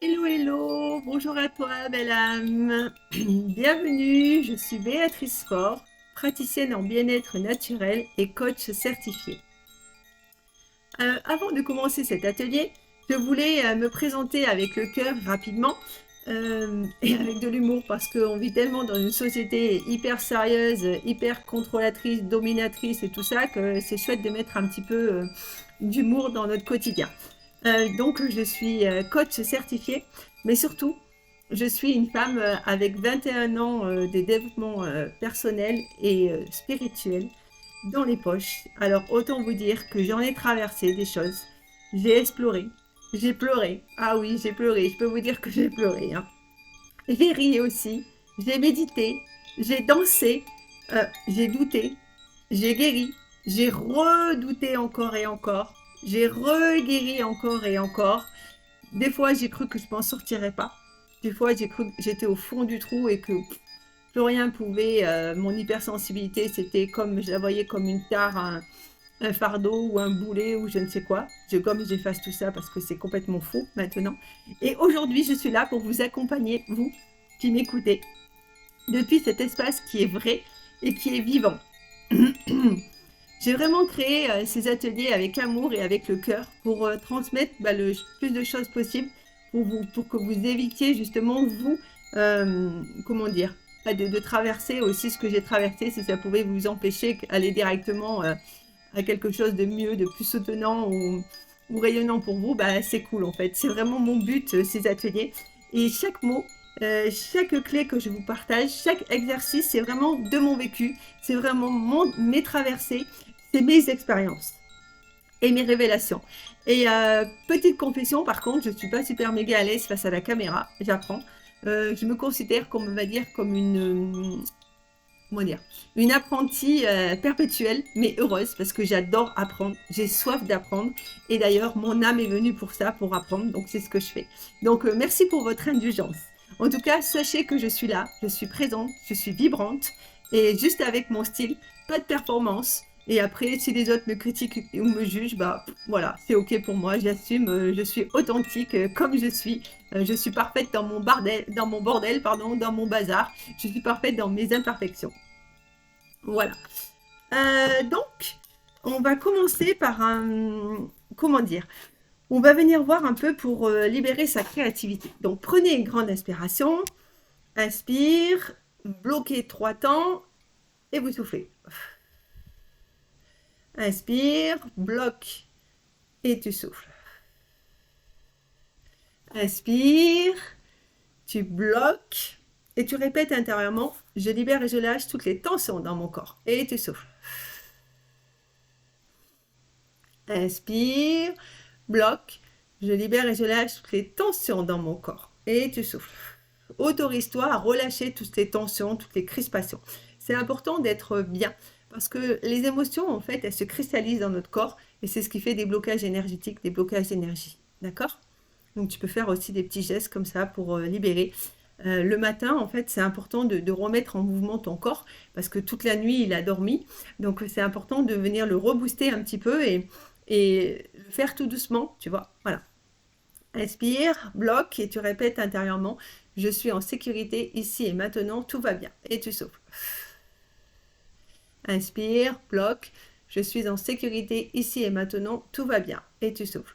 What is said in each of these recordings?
Hello, hello, bonjour à toi, belle âme. Bienvenue, je suis Béatrice Faure, praticienne en bien-être naturel et coach certifié. Avant de commencer cet atelier, je voulais me présenter avec le cœur rapidement et avec de l'humour parce qu'on vit tellement dans une société hyper sérieuse, hyper contrôlatrice, dominatrice et tout ça que c'est chouette de mettre un petit peu d'humour dans notre quotidien. Donc, je suis coach certifié, mais surtout, je suis une femme avec 21 ans de développement personnel et spirituel dans les poches. Alors, autant vous dire que j'en ai traversé des choses. J'ai exploré, j'ai pleuré. Ah oui, j'ai pleuré. Je peux vous dire que j'ai pleuré, hein. J'ai ri aussi, j'ai médité, j'ai dansé, j'ai douté, j'ai guéri, j'ai redouté encore et encore, j'ai reguéri encore et encore. Des fois, j'ai cru que je m'en sortirais pas. Des fois, j'ai cru que j'étais au fond du trou et que plus rien pouvait. Mon hypersensibilité, c'était comme je la voyais comme une tare, un fardeau ou un boulet ou je ne sais quoi. Comme j'efface tout ça parce que c'est complètement faux maintenant. Et aujourd'hui, je suis là pour vous accompagner, vous qui m'écoutez, depuis cet espace qui est vrai et qui est vivant. J'ai vraiment créé ces ateliers avec amour et avec le cœur pour transmettre le plus de choses possible pour que vous évitiez justement, vous, comment dire, de traverser aussi ce que j'ai traversé, si ça pouvait vous empêcher d'aller directement à quelque chose de mieux, de plus soutenant ou rayonnant pour vous, c'est cool en fait. C'est vraiment mon but, ces ateliers. Et chaque mot, chaque clé que je vous partage, chaque exercice, c'est vraiment de mon vécu, c'est vraiment mes traversées, c'est mes expériences et mes révélations. Et petite confession, par contre, je ne suis pas super méga à l'aise face à la caméra, j'apprends. Je me considère, comme on va dire, comme comment dire, une apprentie perpétuelle, mais heureuse, parce que j'adore apprendre, j'ai soif d'apprendre, et d'ailleurs, mon âme est venue pour ça, pour apprendre, donc c'est ce que je fais. Donc, merci pour votre indulgence. En tout cas, sachez que je suis là, je suis présente, je suis vibrante, et juste avec mon style, pas de performance. Et après, si les autres me critiquent ou me jugent, voilà, c'est ok pour moi, j'assume, je suis authentique comme je suis parfaite dans mon bordel, pardon, dans mon bazar, je suis parfaite dans mes imperfections. Voilà. Donc, on va commencer par un... Comment dire? On va venir voir un peu pour libérer sa créativité. Donc, prenez une grande inspiration. Inspire, bloquez 3 temps et vous soufflez. Inspire, bloque et tu souffles. Inspire, tu bloques et tu répètes intérieurement, je libère et je lâche toutes les tensions dans mon corps. Et tu souffles. Inspire, bloque, je libère et je lâche toutes les tensions dans mon corps. Et tu souffles. Autorise-toi à relâcher toutes les tensions, toutes les crispations. C'est important d'être bien parce que les émotions, en fait, elles se cristallisent dans notre corps et c'est ce qui fait des blocages énergétiques, des blocages d'énergie. D'accord? Donc tu peux faire aussi des petits gestes comme ça pour libérer. Le matin, en fait, c'est important de remettre en mouvement ton corps parce que toute la nuit, il a dormi. Donc c'est important de venir le rebooster un petit peu et le faire tout doucement, tu vois. Voilà. Inspire, bloque et tu répètes intérieurement, je suis en sécurité ici et maintenant, tout va bien. Et tu souffles. Inspire, bloque, je suis en sécurité ici et maintenant, tout va bien. Et tu souffles.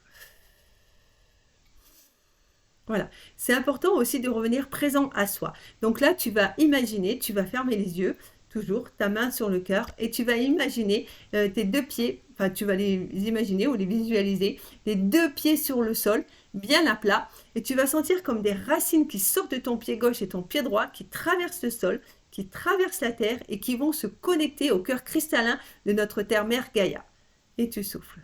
Voilà. C'est important aussi de revenir présent à soi. Donc là, tu vas imaginer, tu vas fermer les yeux, toujours, ta main sur le cœur, et tu vas imaginer tes 2 pieds, enfin tu vas les imaginer ou les visualiser, les 2 pieds sur le sol, bien à plat, et tu vas sentir comme des racines qui sortent de ton pied gauche et ton pied droit, qui traversent le sol, qui traversent la terre et qui vont se connecter au cœur cristallin de notre terre-mère Gaïa. Et tu souffles.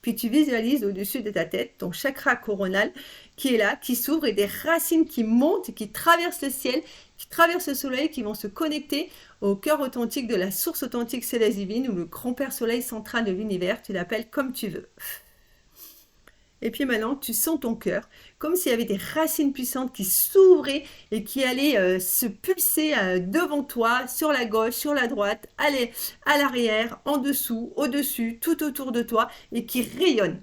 Puis tu visualises au-dessus de ta tête ton chakra coronal qui est là, qui s'ouvre et des racines qui montent, qui traversent le ciel, qui traversent le soleil, qui vont se connecter au cœur authentique de la source authentique céleste divine ou le grand père soleil central de l'univers, tu l'appelles comme tu veux. Et puis maintenant, tu sens ton cœur, comme s'il y avait des racines puissantes qui s'ouvraient et qui allaient se pulser devant toi, sur la gauche, sur la droite, à l'arrière, en dessous, au-dessus, tout autour de toi, et qui rayonnent.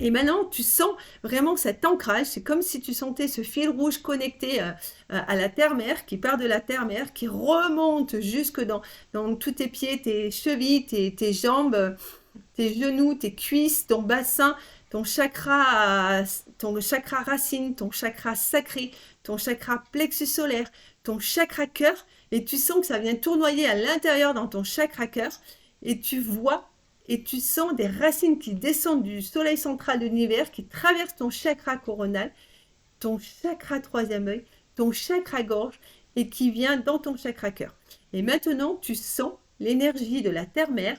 Et maintenant, tu sens vraiment cet ancrage. C'est comme si tu sentais ce fil rouge connecté à la terre-mère, qui part de la terre-mère, qui remonte jusque dans tous tes pieds, tes chevilles, tes jambes, tes genoux, tes cuisses, ton bassin, ton chakra racine, ton chakra sacré, ton chakra plexus solaire, ton chakra cœur. Et tu sens que ça vient tournoyer à l'intérieur dans ton chakra cœur. Et tu vois et tu sens des racines qui descendent du soleil central de l'univers, qui traversent ton chakra coronal, ton chakra troisième œil, ton chakra gorge, et qui vient dans ton chakra cœur. Et maintenant, tu sens l'énergie de la terre-mère,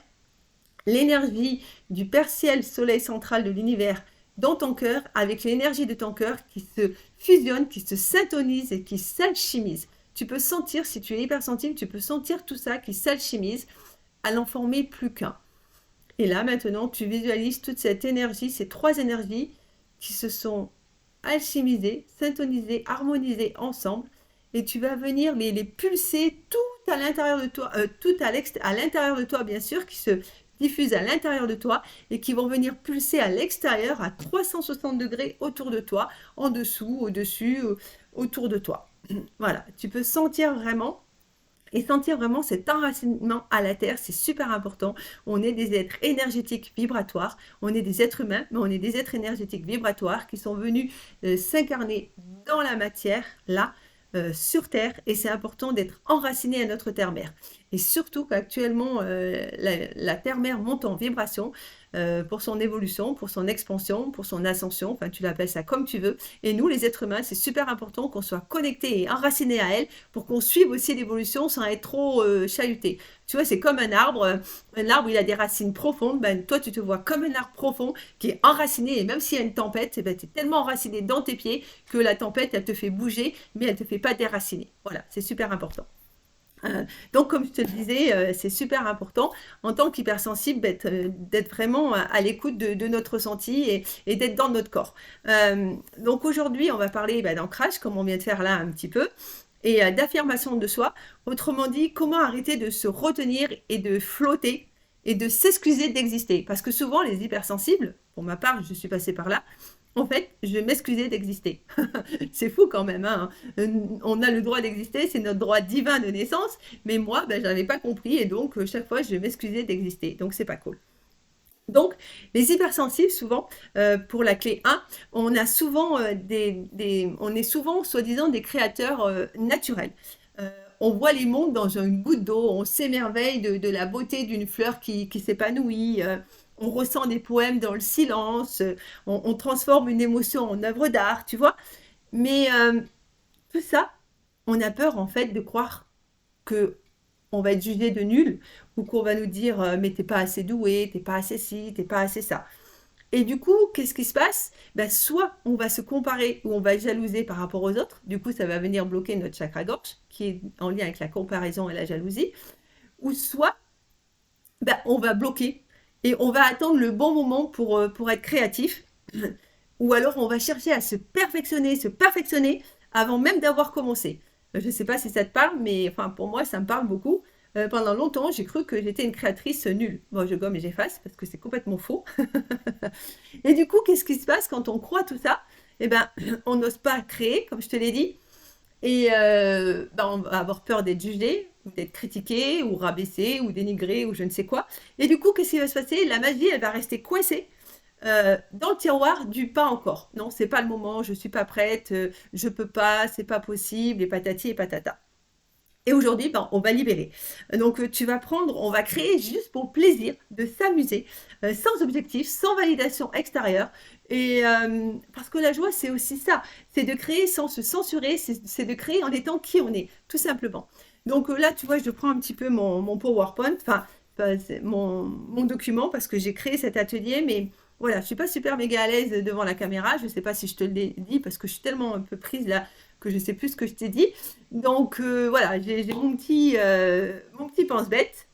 l'énergie du père ciel soleil central de l'univers dans ton cœur, avec l'énergie de ton cœur qui se fusionne, qui se syntonise et qui s'alchimise. Tu peux sentir, si tu es hypersensible, tu peux sentir tout ça qui s'alchimise à n'en former plus qu'un. Et là, maintenant, tu visualises toute cette énergie, ces trois énergies qui se sont alchimisées, syntonisées, harmonisées ensemble. Et tu vas venir les pulser tout à l'intérieur de toi, à l'intérieur de toi, bien sûr, qui se diffusent à l'intérieur de toi et qui vont venir pulser à l'extérieur à 360 degrés autour de toi, en dessous, au-dessus, autour de toi. Voilà, tu peux sentir vraiment et sentir vraiment cet enracinement à la terre, c'est super important. On est des êtres énergétiques vibratoires, on est des êtres humains, mais on est des êtres énergétiques vibratoires qui sont venus s'incarner dans la matière, là, sur Terre, et c'est important d'être enraciné à notre terre-mère. Et surtout qu'actuellement, la terre-mère monte en vibration pour son évolution, pour son expansion, pour son ascension, enfin tu l'appelles ça comme tu veux. Et nous, les êtres humains, c'est super important qu'on soit connectés et enracinés à elle pour qu'on suive aussi l'évolution sans être trop chahuté. Tu vois, c'est comme un arbre il a des racines profondes, ben, toi tu te vois comme un arbre profond qui est enraciné, et même s'il y a une tempête, ben, tu es tellement enraciné dans tes pieds que la tempête, elle te fait bouger, mais elle ne te fait pas déraciner. Voilà, c'est super important. Donc, comme je te le disais, c'est super important en tant qu'hypersensible d'être vraiment à l'écoute de notre ressenti et d'être dans notre corps. Donc aujourd'hui, on va parler d'ancrage, comme on vient de faire là un petit peu, et d'affirmation de soi. Autrement dit, comment arrêter de se retenir et de flotter et de s'excuser d'exister. Parce que souvent, les hypersensibles, pour ma part, je suis passée par là, en fait, je m'excusais d'exister. C'est fou quand même, hein. On a le droit d'exister, c'est notre droit divin de naissance, mais moi, je n'avais pas compris et donc chaque fois, je m'excusais d'exister. Donc, c'est pas cool. Donc, les hypersensibles, souvent, pour la clé 1, on a souvent on est souvent, soi-disant, des créateurs naturels. On voit les mondes dans une goutte d'eau, on s'émerveille de la beauté d'une fleur qui s'épanouit, on ressent des poèmes dans le silence, on transforme une émotion en œuvre d'art, tu vois. Mais tout ça, on a peur en fait de croire que on va être jugé de nul ou qu'on va nous dire mais t'es pas assez doué, t'es pas assez ci, t'es pas assez ça. Et du coup, qu'est-ce qui se passe? Soit on va se comparer ou on va jalouser par rapport aux autres. Du coup, ça va venir bloquer notre chakra gorge, qui est en lien avec la comparaison et la jalousie. Ou soit, on va bloquer et on va attendre le bon moment pour être créatif. Ou alors, on va chercher à se perfectionner avant même d'avoir commencé. Je ne sais pas si ça te parle, mais enfin, pour moi, ça me parle beaucoup. Pendant longtemps, j'ai cru que j'étais une créatrice nulle. Bon, je gomme et j'efface parce que c'est complètement faux. Et du coup, qu'est-ce qui se passe quand on croit tout ça? Eh ben, on n'ose pas créer, comme je te l'ai dit. Et on va avoir peur d'être jugé, ou d'être critiqué, ou rabaissé, ou dénigré, ou je ne sais quoi. Et du coup, qu'est-ce qui va se passer? La magie, elle va rester coincée dans le tiroir du pas encore. Non, c'est pas le moment, je suis pas prête, je peux pas, c'est pas possible, et patati et patata. Et aujourd'hui, on va libérer. Donc, tu vas prendre, on va créer juste pour plaisir, de s'amuser, sans objectif, sans validation extérieure. Et parce que la joie, c'est aussi ça. C'est de créer sans se censurer, c'est de créer en étant qui on est, tout simplement. Donc là, tu vois, je prends un petit peu mon PowerPoint, enfin, c'est mon document, parce que j'ai créé cet atelier, mais voilà, je ne suis pas super méga à l'aise devant la caméra. Je ne sais pas si je te l'ai dit, parce que je suis tellement un peu prise là que je ne sais plus ce que je t'ai dit. Donc voilà, j'ai mon petit pense-bête.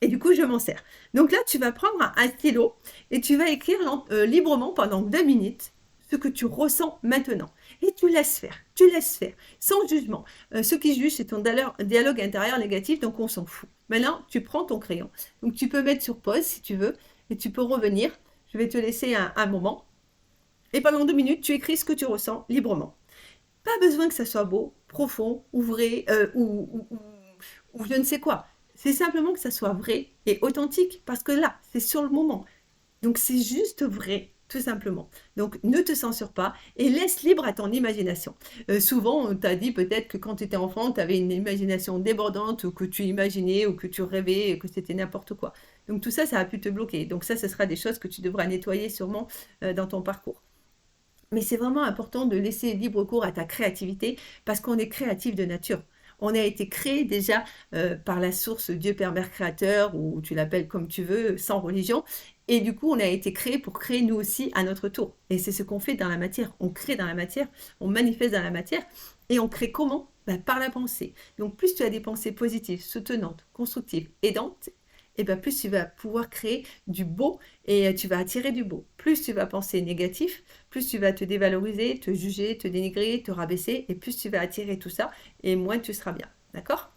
Et du coup, je m'en sers. Donc là, tu vas prendre un stylo et tu vas écrire librement pendant 2 minutes ce que tu ressens maintenant. Et tu laisses faire, sans jugement. Ce qui juge, c'est ton dialogue intérieur négatif, donc on s'en fout. Maintenant, tu prends ton crayon. Donc tu peux mettre sur pause si tu veux, et tu peux revenir je vais te laisser un moment. Et pendant 2 minutes, tu écris ce que tu ressens librement. Pas besoin que ça soit beau, profond, ou vrai, ou je ne sais quoi. C'est simplement que ça soit vrai et authentique, parce que là, c'est sur le moment. Donc c'est juste vrai, tout simplement. Donc ne te censure pas et laisse libre à ton imagination. Souvent, on t'a dit peut-être que quand tu étais enfant, tu avais une imagination débordante, ou que tu imaginais, ou que tu rêvais, et que c'était n'importe quoi. Donc tout ça, ça a pu te bloquer. Donc ça, ce sera des choses que tu devras nettoyer sûrement dans ton parcours. Mais c'est vraiment important de laisser libre cours à ta créativité parce qu'on est créatif de nature. On a été créé déjà par la source Dieu Père Mère Créateur, ou tu l'appelles comme tu veux, sans religion. Et du coup, on a été créé pour créer nous aussi à notre tour. Et c'est ce qu'on fait dans la matière. On crée dans la matière, on manifeste dans la matière. Et on crée comment? Ben, par la pensée. Donc plus tu as des pensées positives, soutenantes, constructives, aidantes, et ben plus tu vas pouvoir créer du beau et tu vas attirer du beau. Plus tu vas penser négatif, plus tu vas te dévaloriser, te juger, te dénigrer, te rabaisser, et plus tu vas attirer tout ça, et moins tu seras bien. D'accord?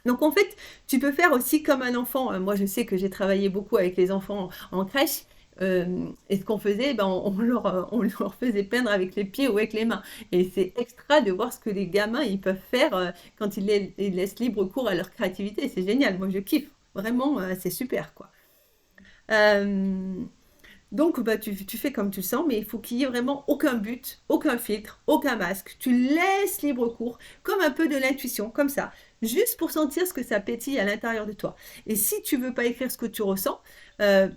Donc en fait, tu peux faire aussi comme un enfant. Moi, je sais que j'ai travaillé beaucoup avec les enfants en crèche. Et ce qu'on faisait, ben, on leur faisait peindre avec les pieds ou avec les mains. Et c'est extra de voir ce que les gamins ils peuvent faire quand ils laissent libre cours à leur créativité. C'est génial. Moi, je kiffe. Vraiment, c'est super, quoi. Euh, donc, bah, tu fais comme tu le sens, mais il faut qu'il y ait vraiment aucun but, aucun filtre, aucun masque. Tu laisses libre cours, comme un peu de l'intuition, comme ça, juste pour sentir ce que ça pétille à l'intérieur de toi. Et si tu veux pas écrire ce que tu ressens, euh,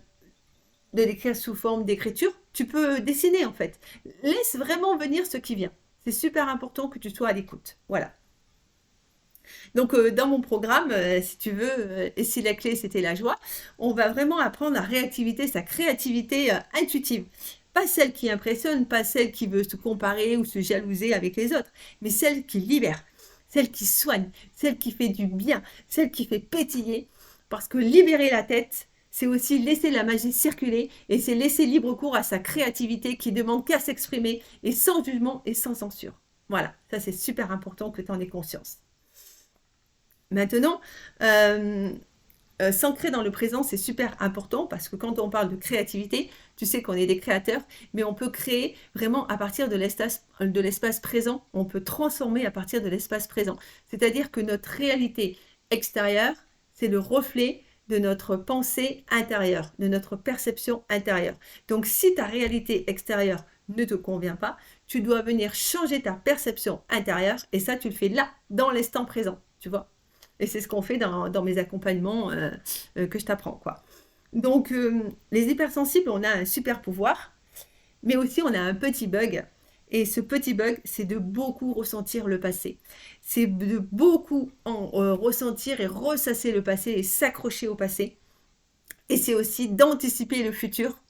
de l'écrire sous forme d'écriture, tu peux dessiner en fait. Laisse vraiment venir ce qui vient. C'est super important que tu sois à l'écoute. Voilà. Donc, dans mon programme, si tu veux, et si la clé c'était la joie, on va vraiment apprendre la réactivité, sa créativité intuitive. Pas celle qui impressionne, pas celle qui veut se comparer ou se jalouser avec les autres, mais celle qui libère, celle qui soigne, celle qui fait du bien, celle qui fait pétiller. Parce que libérer la tête, c'est aussi laisser la magie circuler, et c'est laisser libre cours à sa créativité qui demande qu'à s'exprimer, et sans jugement et sans censure. Voilà, ça c'est super important que tu en aies conscience. Maintenant, s'ancrer dans le présent, c'est super important parce que quand on parle de créativité, tu sais qu'on est des créateurs, mais on peut créer vraiment à partir de l'espace présent. On peut transformer à partir de l'espace présent. C'est-à-dire que notre réalité extérieure, c'est le reflet de notre pensée intérieure, de notre perception intérieure. Donc, si ta réalité extérieure ne te convient pas, tu dois venir changer ta perception intérieure, et ça, tu le fais là, dans l'instant présent, tu vois. Et c'est ce qu'on fait dans mes accompagnements que je t'apprends, quoi. Donc, les hypersensibles, on a un super pouvoir, mais aussi on a un petit bug. Et ce petit bug, c'est de beaucoup ressentir le passé. C'est de beaucoup ressentir et ressasser le passé et s'accrocher au passé. Et c'est aussi d'anticiper le futur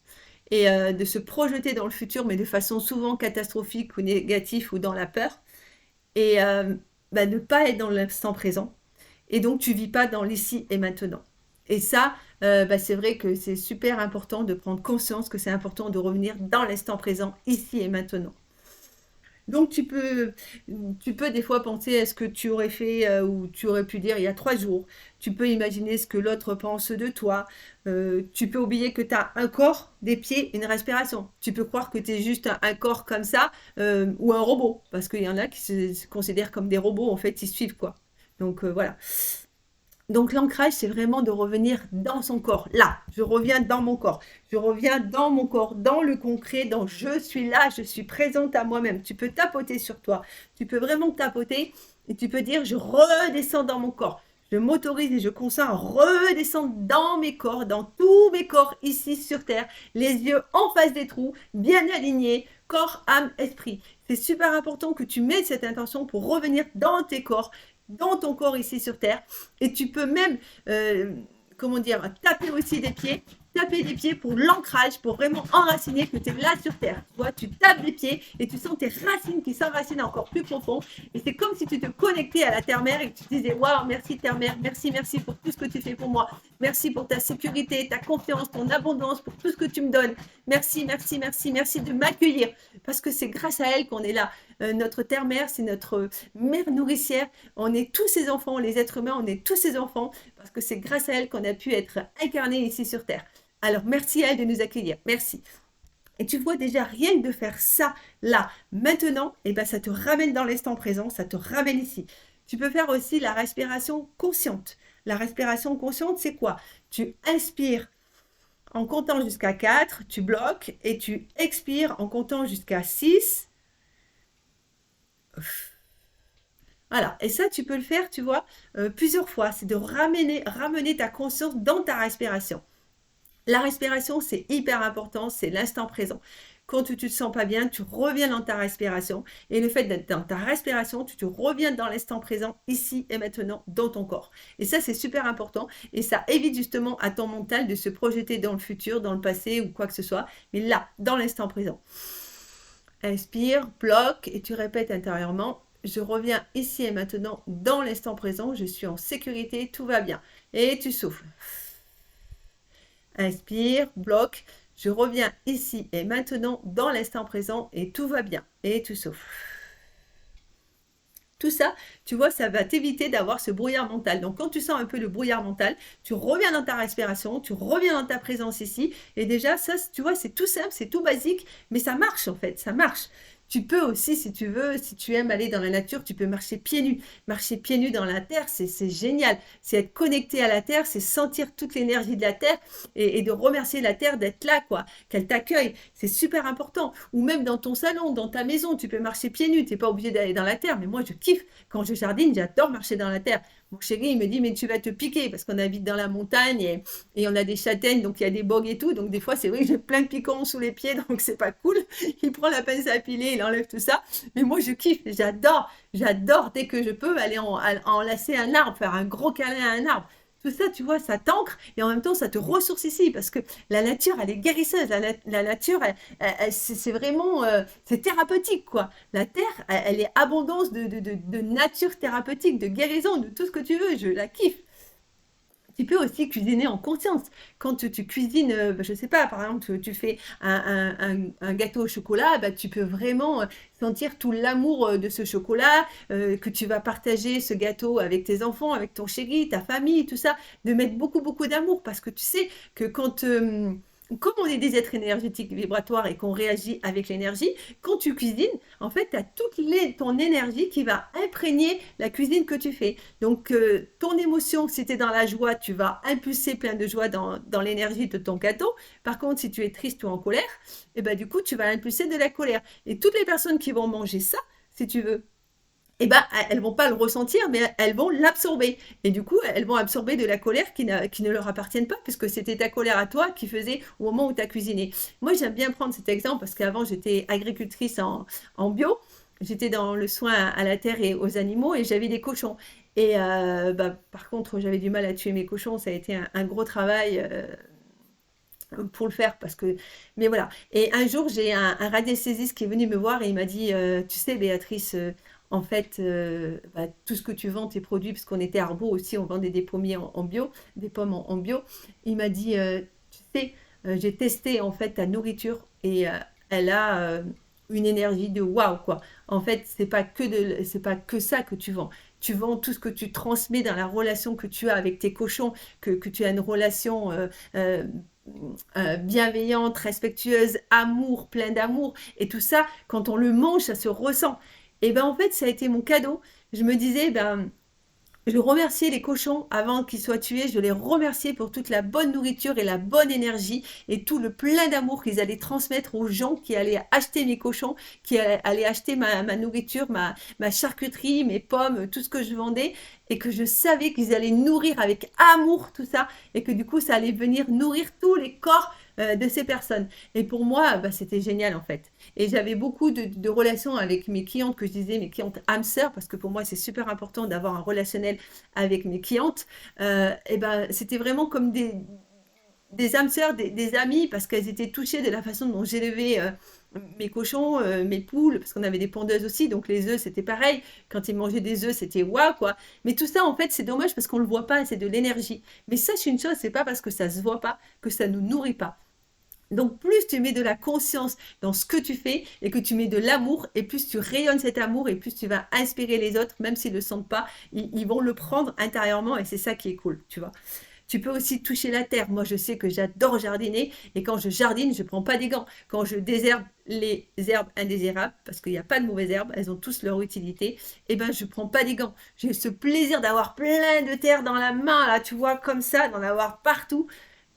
et de se projeter dans le futur, mais de façon souvent catastrophique ou négative ou dans la peur. Et ne pas être dans l'instant présent. Et donc, tu vis pas dans l'ici et maintenant. Et ça, c'est vrai que c'est super important de prendre conscience que c'est important de revenir dans l'instant présent, ici et maintenant. Donc, tu peux des fois penser à ce que tu aurais fait ou tu aurais pu dire il y a 3 jours. Tu peux imaginer ce que l'autre pense de toi. Tu peux oublier que tu as un corps, des pieds, une respiration. Tu peux croire que tu es juste un corps comme ça ou un robot. Parce qu'il y en a qui se considèrent comme des robots. En fait, ils suivent quoi. Donc, voilà. Donc l'ancrage, c'est vraiment de revenir dans son corps. Là, je reviens dans mon corps. Je reviens dans mon corps, dans le concret, dans je suis là, je suis présente à moi-même. Tu peux tapoter sur toi. Tu peux vraiment tapoter et tu peux dire je redescends dans mon corps. Je m'autorise et je consens à redescendre dans mes corps, dans tous mes corps ici sur Terre, les yeux en face des trous, bien alignés, corps, âme, esprit. C'est super important que tu mettes cette intention pour revenir dans tes corps, dans ton corps ici sur Terre. Et tu peux même, taper aussi des pieds. Taper des pieds pour l'ancrage, pour vraiment enraciner que tu es là sur Terre. Tu vois, tu tapes des pieds et tu sens tes racines qui s'enracinent encore plus profond. Et c'est comme si tu te connectais à la Terre-Mère et que tu te disais « Waouh, merci Terre-Mère, merci pour tout ce que tu fais pour moi. Merci pour ta sécurité, ta confiance, ton abondance, pour tout ce que tu me donnes. Merci de m'accueillir. » Parce que c'est grâce à elle qu'on est là. Notre Terre-Mère, c'est notre mère nourricière. On est tous ses enfants, les êtres humains, on est tous ses enfants. Parce que c'est grâce à elle qu'on a pu être incarnés ici sur Terre. Alors, merci à elle de nous accueillir. Merci. Et tu vois déjà, rien que de faire ça, là, maintenant, et ben, ça te ramène dans l'instant présent, ça te ramène ici. Tu peux faire aussi la respiration consciente. La respiration consciente, c'est quoi? Tu inspires en comptant jusqu'à 4, tu bloques et tu expires en comptant jusqu'à 6. Voilà, et ça, tu peux le faire, tu vois, plusieurs fois. C'est de ramener ta conscience dans ta respiration. La respiration, c'est hyper important, c'est l'instant présent. Quand tu te sens pas bien, tu reviens dans ta respiration. Et le fait d'être dans ta respiration, tu te reviens dans l'instant présent, ici et maintenant, dans ton corps. Et ça, c'est super important. Et ça évite justement à ton mental de se projeter dans le futur, dans le passé ou quoi que ce soit. Mais là, dans l'instant présent. Inspire, bloque et tu répètes intérieurement. Je reviens ici et maintenant dans l'instant présent. Je suis en sécurité, tout va bien. Et tu souffles. Inspire, bloque. Je reviens ici et maintenant dans l'instant présent et tout va bien. Et tu souffles. Tout ça, tu vois, ça va t'éviter d'avoir ce brouillard mental. Donc, quand tu sens un peu le brouillard mental, tu reviens dans ta respiration, tu reviens dans ta présence ici. Et déjà, ça, tu vois, c'est tout simple, c'est tout basique, mais ça marche en fait, ça marche. Tu peux aussi, si tu veux, si tu aimes aller dans la nature, tu peux marcher pieds nus. Marcher pieds nus dans la terre, c'est génial. C'est être connecté à la terre, c'est sentir toute l'énergie de la terre et de remercier la terre d'être là, quoi, qu'elle t'accueille. C'est super important. Ou même dans ton salon, dans ta maison, tu peux marcher pieds nus. Tu n'es pas obligé d'aller dans la terre, mais moi, je kiffe. Quand je jardine, j'adore marcher dans la terre. Mon chéri, il me dit, mais tu vas te piquer parce qu'on habite dans la montagne et on a des châtaignes, donc il y a des bogues et tout. Donc des fois, c'est vrai que j'ai plein de piquants sous les pieds, donc c'est pas cool. Il prend la pince à piler, il enlève tout ça. Mais moi, je kiffe, j'adore dès que je peux aller enlacer un arbre, faire un gros câlin à un arbre. Tout ça, tu vois, ça t'ancre et en même temps, ça te ressource ici parce que la nature, elle est guérisseuse. La nature, c'est vraiment, c'est thérapeutique, quoi. La terre, elle est abondance de nature thérapeutique, de guérison, de tout ce que tu veux. Je la kiffe. Tu peux aussi cuisiner en conscience. Quand tu cuisines, je ne sais pas, par exemple, tu fais un gâteau au chocolat, bah, tu peux vraiment sentir tout l'amour de ce chocolat, que tu vas partager ce gâteau avec tes enfants, avec ton chéri, ta famille, tout ça, de mettre beaucoup, beaucoup d'amour. Parce que tu sais que comme on est des êtres énergétiques vibratoires et qu'on réagit avec l'énergie, quand tu cuisines, en fait, tu as ton énergie qui va imprégner la cuisine que tu fais. Donc, ton émotion, si tu es dans la joie, tu vas impulser plein de joie dans l'énergie de ton gâteau. Par contre, si tu es triste ou en colère, et ben, du coup, tu vas impulser de la colère. Et toutes les personnes qui vont manger ça, si tu veux, eh ben, elles vont pas le ressentir, mais elles vont l'absorber. Et du coup, elles vont absorber de la colère qui ne leur appartienne pas, puisque c'était ta colère à toi qui faisait au moment où tu as cuisiné. Moi, j'aime bien prendre cet exemple parce qu'avant, j'étais agricultrice en bio. J'étais dans le soin à la terre et aux animaux et j'avais des cochons. Et bah, par contre, j'avais du mal à tuer mes cochons. Ça a été un gros travail. Pour le faire parce que mais voilà. Et un jour j'ai un radiesthésiste qui est venu me voir et il m'a dit tu sais Béatrice, en fait bah, tout ce que tu vends tes produits, parce qu'on était Arbo aussi, on vendait des pommiers en bio, des pommes en bio. Il m'a dit tu sais, j'ai testé en fait ta nourriture et elle a une énergie de waouh, quoi. En fait, c'est pas que ça que tu vends. Tu vends tout ce que tu transmets dans la relation que tu as avec tes cochons, que tu as une relation euh, bienveillante, respectueuse, amour, plein d'amour. Et tout ça, quand on le mange, ça se ressent. Et ben en fait, ça a été mon cadeau. Je me disais, ben, je remerciais les cochons avant qu'ils soient tués. Je les remerciais pour toute la bonne nourriture et la bonne énergie et tout le plein d'amour qu'ils allaient transmettre aux gens qui allaient acheter mes cochons, qui allaient acheter ma nourriture, ma charcuterie, mes pommes, tout ce que je vendais et que je savais qu'ils allaient nourrir avec amour tout ça et que du coup ça allait venir nourrir tous les corps de ces personnes. Et pour moi, bah, c'était génial en fait. Et j'avais beaucoup de relations avec mes clientes, que je disais mes clientes âmes sœurs, parce que pour moi c'est super important d'avoir un relationnel avec mes clientes. Et ben c'était vraiment comme des âmes sœurs, des amis, parce qu'elles étaient touchées de la façon dont j'élevais mes cochons, mes poules, parce qu'on avait des pondeuses aussi, donc les œufs c'était pareil. Quand ils mangeaient des œufs, c'était waouh quoi. Mais tout ça en fait c'est dommage parce qu'on le voit pas, c'est de l'énergie. Mais sache une chose, c'est pas parce que ça se voit pas que ça nous nourrit pas. Donc plus tu mets de la conscience dans ce que tu fais et que tu mets de l'amour, et plus tu rayonnes cet amour et plus tu vas inspirer les autres, même s'ils ne le sentent pas, ils vont le prendre intérieurement et c'est ça qui est cool, tu vois. Tu peux aussi toucher la terre. Moi, je sais que j'adore jardiner et quand je jardine, je ne prends pas des gants. Quand je désherbe les herbes indésirables, parce qu'il n'y a pas de mauvaises herbes, elles ont tous leur utilité, eh ben, je ne prends pas des gants. J'ai ce plaisir d'avoir plein de terre dans la main, là, tu vois, comme ça, d'en avoir partout.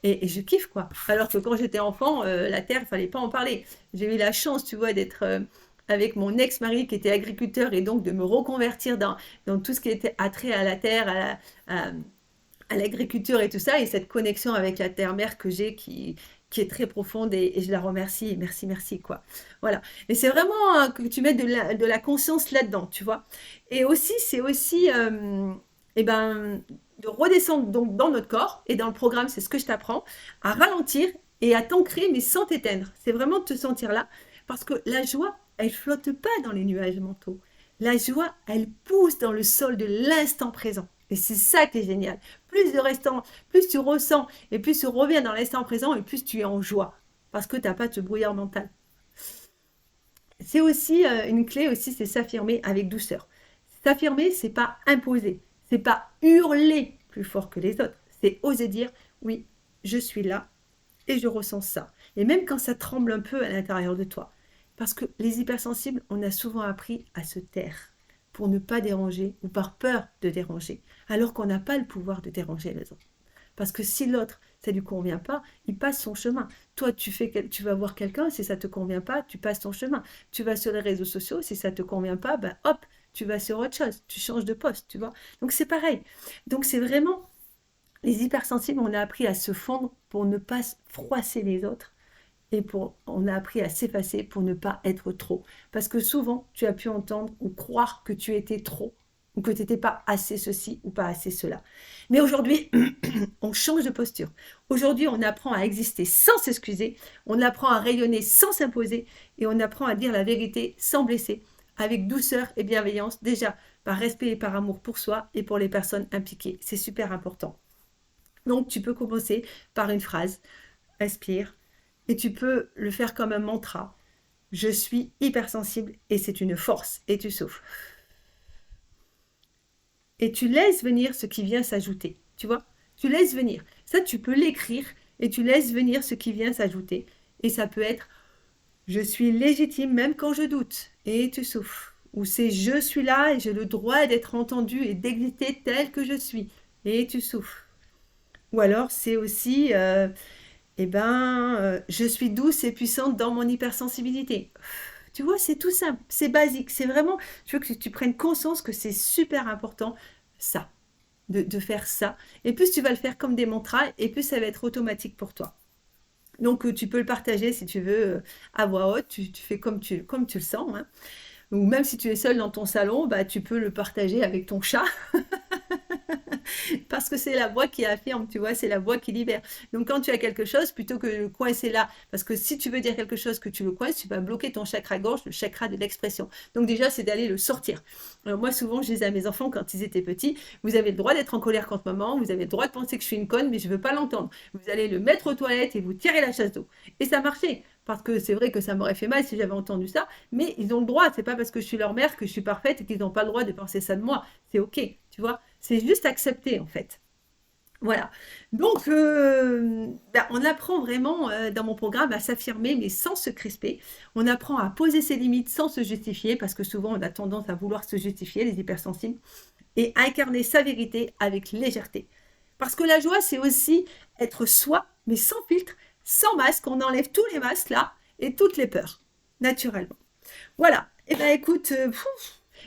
Et je kiffe, quoi. Alors que quand j'étais enfant, la terre, il fallait pas en parler. J'ai eu la chance, tu vois, d'être avec mon ex-mari qui était agriculteur et donc de me reconvertir dans tout ce qui était attrait à la terre, à, à l'agriculture et tout ça, et cette connexion avec la terre-mère que j'ai qui est très profonde et je la remercie, merci, merci, quoi. Voilà. Et c'est vraiment que tu mettes de la conscience là-dedans, tu vois. Et aussi, c'est aussi, eh ben, de redescendre donc dans notre corps, et dans le programme, c'est ce que je t'apprends, à ralentir et à t'ancrer, mais sans t'éteindre. C'est vraiment de te sentir là, parce que la joie, elle flotte pas dans les nuages mentaux. La joie, elle pousse dans le sol de l'instant présent. Et c'est ça qui est génial. Plus tu ressens et plus tu reviens dans l'instant présent et plus tu es en joie. Parce que tu n'as pas de brouillard mental. C'est aussi une clé aussi, c'est s'affirmer avec douceur. S'affirmer, c'est pas imposer, c'est pas hurler plus fort que les autres, c'est oser dire oui, je suis là et je ressens ça. Et même quand ça tremble un peu à l'intérieur de toi. Parce que les hypersensibles, on a souvent appris à se taire pour ne pas déranger ou par peur de déranger, alors qu'on n'a pas le pouvoir de déranger les autres. Parce que si l'autre, ça ne lui convient pas, il passe son chemin. Toi, tu vas voir quelqu'un, si ça ne te convient pas, tu passes ton chemin. Tu vas sur les réseaux sociaux, si ça ne te convient pas, ben hop, tu vas sur autre chose, tu changes de poste, tu vois. Donc c'est pareil. Donc c'est vraiment, les hypersensibles, on a appris à se fondre pour ne pas froisser les autres et on a appris à s'effacer pour ne pas être trop. Parce que souvent, tu as pu entendre ou croire que tu étais trop, ou que tu n'étais pas assez ceci ou pas assez cela. Mais aujourd'hui, on change de posture. Aujourd'hui, on apprend à exister sans s'excuser, on apprend à rayonner sans s'imposer, et on apprend à dire la vérité sans blesser, avec douceur et bienveillance, déjà par respect et par amour pour soi et pour les personnes impliquées. C'est super important. Donc, tu peux commencer par une phrase, respire, et tu peux le faire comme un mantra. Je suis hypersensible et c'est une force. Et tu souffles. Et tu laisses venir ce qui vient s'ajouter. Tu vois? Tu laisses venir. Ça, tu peux l'écrire et tu laisses venir ce qui vient s'ajouter. Et ça peut être je suis légitime même quand je doute. Et tu souffles. Ou c'est je suis là et j'ai le droit d'être entendu et d'exister tel que je suis. Et tu souffles. Ou alors c'est aussi je suis douce et puissante dans mon hypersensibilité. Tu vois, c'est tout simple, c'est basique, c'est vraiment, je veux que tu prennes conscience que c'est super important, ça, de faire ça. Et plus tu vas le faire comme des mantras, et plus ça va être automatique pour toi. Donc, tu peux le partager si tu veux à voix haute, tu fais comme tu le sens. Hein. Ou même si tu es seul dans ton salon, bah, tu peux le partager avec ton chat. Parce que c'est la voix qui affirme, tu vois, c'est la voix qui libère. Donc quand tu as quelque chose, plutôt que de le coincer là, parce que si tu veux dire quelque chose que tu le coinces, tu vas bloquer ton chakra gorge, le chakra de l'expression. Donc déjà, c'est d'aller le sortir. Alors moi, souvent, je disais à mes enfants quand ils étaient petits, vous avez le droit d'être en colère contre maman, vous avez le droit de penser que je suis une conne, mais je ne veux pas l'entendre. Vous allez le mettre aux toilettes et vous tirez la chasse d'eau. Et ça marchait. Parce que c'est vrai que ça m'aurait fait mal si j'avais entendu ça, mais ils ont le droit. C'est pas parce que je suis leur mère que je suis parfaite et qu'ils n'ont pas le droit de penser ça de moi. C'est ok, tu vois. C'est juste accepter en fait. Voilà. Donc, on apprend vraiment dans mon programme à s'affirmer, mais sans se crisper. On apprend à poser ses limites sans se justifier, parce que souvent on a tendance à vouloir se justifier, les hypersensibles, et à incarner sa vérité avec légèreté. Parce que la joie, c'est aussi être soi, mais sans filtre, sans masque. On enlève tous les masques là et toutes les peurs, naturellement. Voilà. Et bien écoute,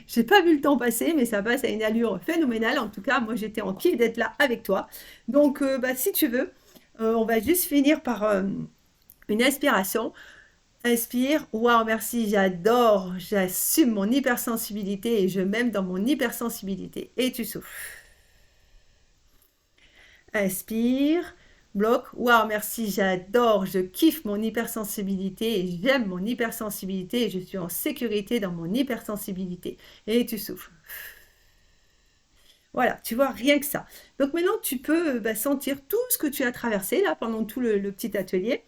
j'ai pas vu le temps passer, mais ça passe à une allure phénoménale. En tout cas, moi, j'étais en kiff d'être là avec toi. Donc, si tu veux, on va juste finir par une inspiration. Inspire. Waouh, merci, j'adore. J'assume mon hypersensibilité et je m'aime dans mon hypersensibilité. Et tu souffles. Inspire. Bloc. Waouh, merci, j'adore. Je kiffe mon hypersensibilité et j'aime mon hypersensibilité et je suis en sécurité dans mon hypersensibilité. Et tu souffles. Voilà, tu vois, rien que ça. Donc maintenant, tu peux sentir tout ce que tu as traversé là pendant tout le petit atelier.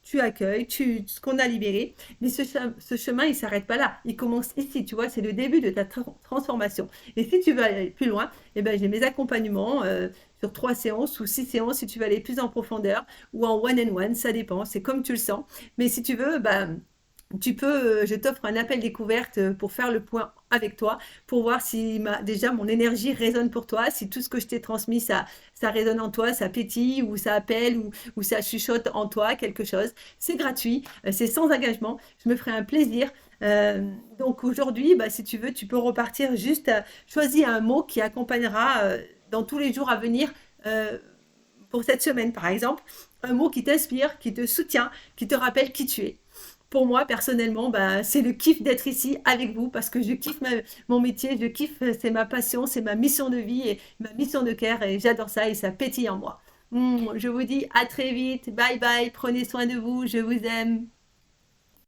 tu accueilles ce qu'on a libéré. Mais ce chemin, il s'arrête pas là. Il commence ici, tu vois, c'est le début de ta transformation. Et si tu veux aller plus loin, eh ben, j'ai mes accompagnements sur 3 séances ou 6 séances si tu veux aller plus en profondeur ou en one-on-one, ça dépend, c'est comme tu le sens. Mais si tu veux, bah, je t'offre un appel découverte pour faire le point avec toi, pour voir si déjà mon énergie résonne pour toi, si tout ce que je t'ai transmis, ça résonne en toi, ça pétille ou ça appelle ou ça chuchote en toi quelque chose. C'est gratuit, c'est sans engagement, je me ferai un plaisir. Donc aujourd'hui, bah, si tu veux, tu peux repartir juste, choisis un mot qui accompagnera dans tous les jours à venir euh, pour cette semaine, par exemple, un mot qui t'inspire, qui te soutient, qui te rappelle qui tu es. Pour moi, personnellement, bah, c'est le kiff d'être ici avec vous parce que je kiffe mon métier, je kiffe, c'est ma passion, c'est ma mission de vie et ma mission de cœur et j'adore ça et ça pétille en moi. Je vous dis à très vite, bye bye, prenez soin de vous, je vous aime.